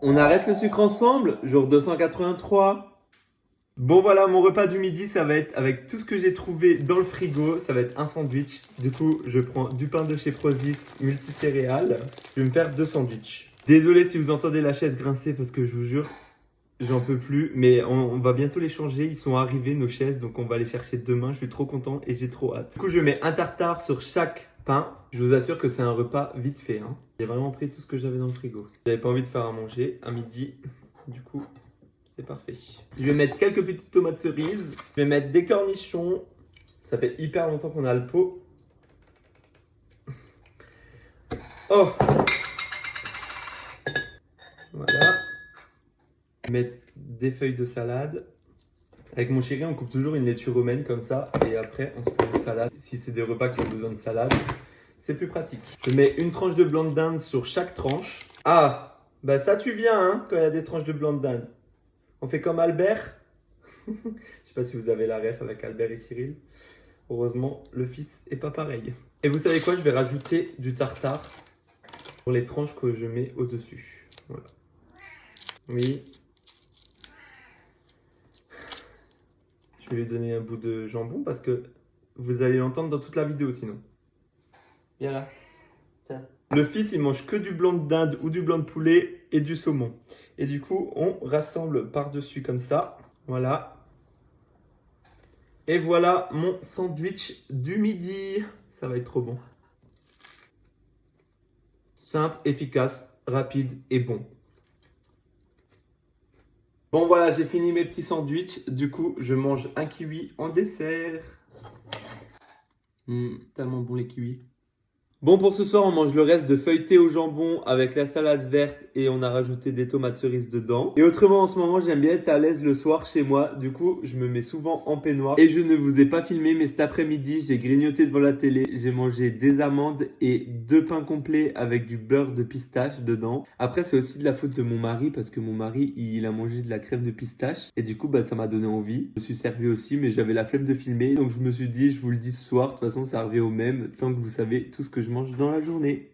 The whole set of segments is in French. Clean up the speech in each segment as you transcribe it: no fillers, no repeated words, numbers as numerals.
On arrête le sucre ensemble, jour 283. Bon voilà, mon repas du midi, ça va être avec tout ce que j'ai trouvé dans le frigo, ça va être un sandwich. Du coup, je prends du pain de chez Prozis multicéréales. Je vais me faire 2 sandwichs. Désolé si vous entendez la chaise grincer parce que je vous jure, j'en peux plus. Mais on va bientôt les changer, ils sont arrivés nos chaises, donc on va les chercher demain. Je suis trop content et j'ai trop hâte. Du coup, je mets un tartare sur chaque pain. Je vous assure que c'est un repas vite fait, hein. J'ai vraiment pris tout ce que j'avais dans le frigo. J'avais pas envie de faire à manger à midi, du coup... c'est parfait. Je vais mettre quelques petites tomates cerises. Je vais mettre des cornichons. Ça fait hyper longtemps qu'on a le pot. Oh! Voilà. Je vais mettre des feuilles de salade. Avec mon chéri, on coupe toujours une laitue romaine comme ça. Et après, on se fait une salade. Si c'est des repas qui ont besoin de salade, c'est plus pratique. Je mets une tranche de blanc de dinde sur chaque tranche. Ah! Bah ça, tu viens, hein, quand il y a des tranches de blanc de dinde. On fait comme Albert. Je sais pas si vous avez la ref avec Albert et Cyril. Heureusement, le fils est pas pareil. Et vous savez quoi? Je vais rajouter du tartare pour les tranches que je mets au-dessus. Voilà. Oui. Je vais lui donner un bout de jambon parce que vous allez l'entendre dans toute la vidéo sinon. Viens là. Tiens. Le fils, il mange que du blanc de dinde ou du blanc de poulet et du saumon. Et du coup, on rassemble par-dessus comme ça. Voilà. Et voilà mon sandwich du midi. Ça va être trop bon. Simple, efficace, rapide et bon. Bon voilà, j'ai fini mes petits sandwichs. Du coup, je mange un kiwi en dessert. Tellement bon les kiwis. Bon, pour ce soir, on mange le reste de feuilleté au jambon avec la salade verte et on a rajouté des tomates cerises dedans. Et autrement, en ce moment, j'aime bien être à l'aise le soir chez moi. Du coup, je me mets souvent en peignoir. Et je ne vous ai pas filmé, mais cet après-midi, j'ai grignoté devant la télé. J'ai mangé des amandes et 2 pains complets avec du beurre de pistache dedans. Après, c'est aussi de la faute de mon mari parce que mon mari, il a mangé de la crème de pistache. Et du coup, bah, ça m'a donné envie. Je me suis servi aussi, mais j'avais la flemme de filmer. Donc, je me suis dit, je vous le dis ce soir. De toute façon, ça revient au même tant que vous savez tout ce que je mange dans la journée.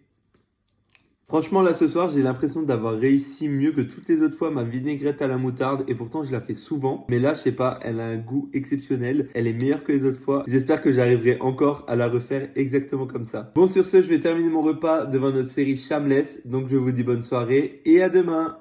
Franchement, là, ce soir, j'ai l'impression d'avoir réussi mieux que toutes les autres fois ma vinaigrette à la moutarde. Et pourtant, je la fais souvent. Mais là, je sais pas, elle a un goût exceptionnel. Elle est meilleure que les autres fois. J'espère que j'arriverai encore à la refaire exactement comme ça. Bon, sur ce, je vais terminer mon repas devant notre série Shameless. Donc, je vous dis bonne soirée et à demain.